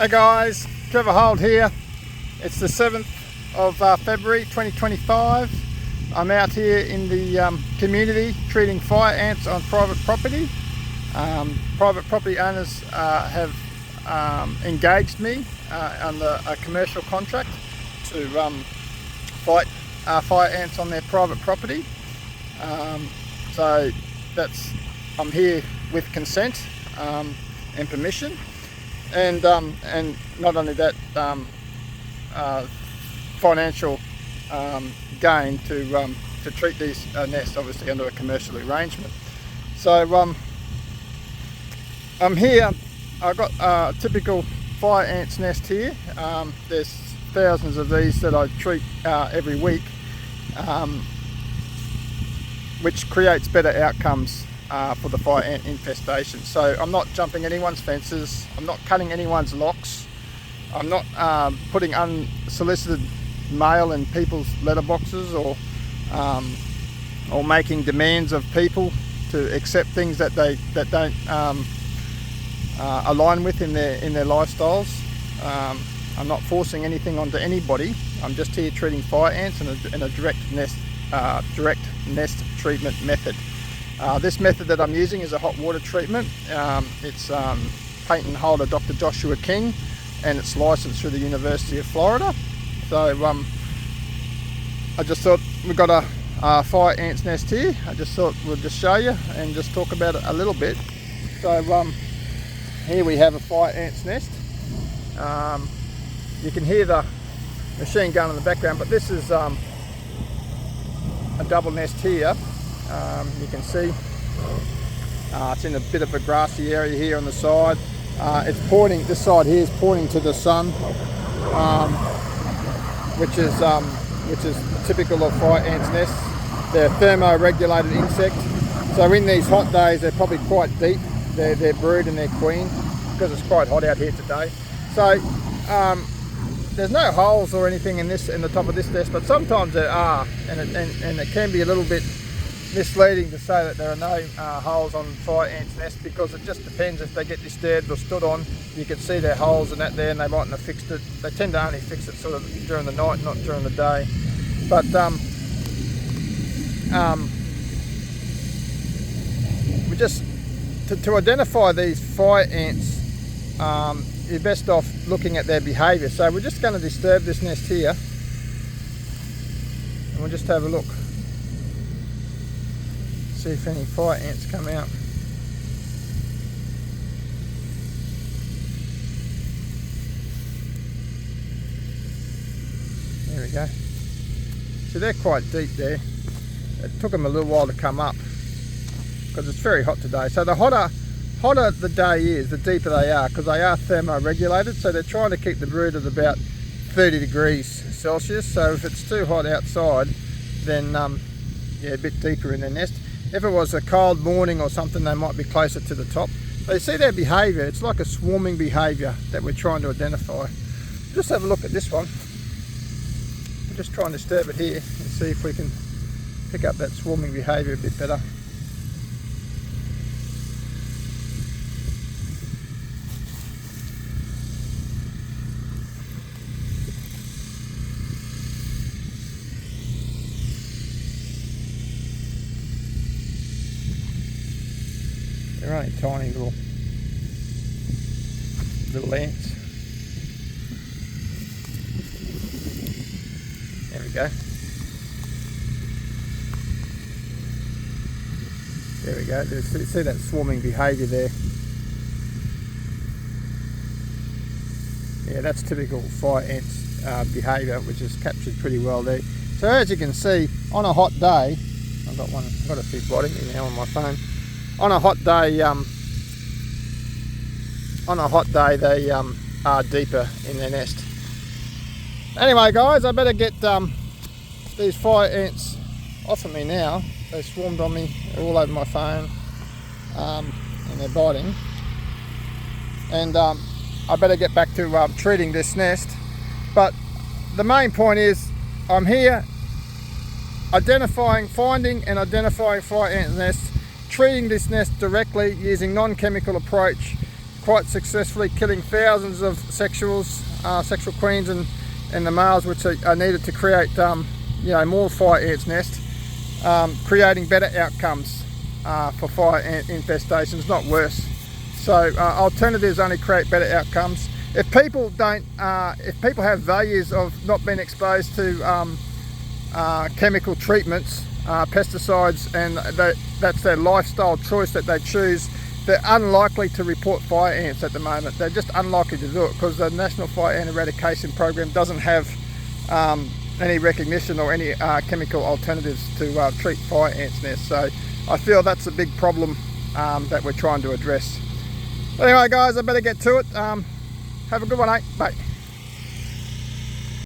Hey guys, Trevor Holt here. It's the 7th of February 2025. I'm out here in the community treating fire ants on private property. Private property owners have engaged me under a commercial contract to fight fire ants on their private property. So I'm here with consent and permission. And not only that, financial gain to treat these nests, obviously under a commercial arrangement. So I'm here. I've got a typical fire ants nest here. There's thousands of these that I treat every week, which creates better outcomes for the fire ant infestation. So I'm not jumping anyone's fences, I'm not cutting anyone's locks, I'm not putting unsolicited mail in people's letterboxes or making demands of people to accept things that don't align with in their lifestyles. I'm not forcing anything onto anybody. I'm just here treating fire ants in a direct nest treatment method. This method that I'm using is a hot water treatment. It's patent holder Dr. Joshua King, and it's licensed through the University of Florida. So I just thought we've got a fire ants nest here. I just thought we'll just show you and just talk about it a little bit. So here we have a fire ants nest. You can hear the machine gun in the background, but this is a double nest here. You can see it's in a bit of a grassy area here on the side. It's pointing, this side here is pointing to the sun, which is typical of fire ants nests. They're a thermo-regulated insect, so in these hot days they're probably quite deep, their brood and their queen, because it's quite hot out here today. So there's no holes or anything in the top of this nest, but sometimes there are, and it can be a little bit misleading to say that there are no holes on fire ants nests, because it just depends if they get disturbed or stood on. You can see their holes and that there, and they mightn't have fixed it. They tend to only fix it sort of during the night, not during the day. But we just to identify these fire ants, you're best off looking at their behaviour. So we're just going to disturb this nest here, and we'll just have a look, see if any fire ants come out. There we go. So they're quite deep there. It took them a little while to come up because it's very hot today. So the hotter the day is, the deeper they are, because they are thermo-regulated. So they're trying to keep the brood at about 30 degrees Celsius. So if it's too hot outside, then yeah, a bit deeper in their nest. If it was a cold morning or something, they might be closer to the top. But you see their behaviour, it's like a swarming behaviour that we're trying to identify. Just have a look at this one. We'll just try and disturb it here and see if we can pick up that swarming behaviour a bit better. They're only tiny little ants. There we go. There we go. You see that swarming behaviour there. Yeah, that's typical fire ants behaviour, which is captured pretty well there. So as you can see, on a hot day, I've got a few biting me now on my phone. On a hot day, they are deeper in their nest. Anyway, guys, I better get these fire ants off of me now. They swarmed on me, they're all over my phone, and they're biting. And I better get back to treating this nest. But the main point is, I'm here finding and identifying fire ant nests, treating this nest directly using non-chemical approach quite successfully killing thousands of sexual queens and the males, which are needed to create more fire ants' nest, creating better outcomes for fire ant infestations, not worse. So alternatives only create better outcomes. If people have values of not being exposed to chemical treatments, pesticides, and that's their lifestyle choice that they choose, they're unlikely to report fire ants at the moment. They're just unlikely to do it because the National Fire Ant Eradication Program doesn't have any recognition or any chemical alternatives to treat fire ants' nests. So I feel that's a big problem that we're trying to address. Anyway guys, I better get to it. Have a good one, eh? Bye.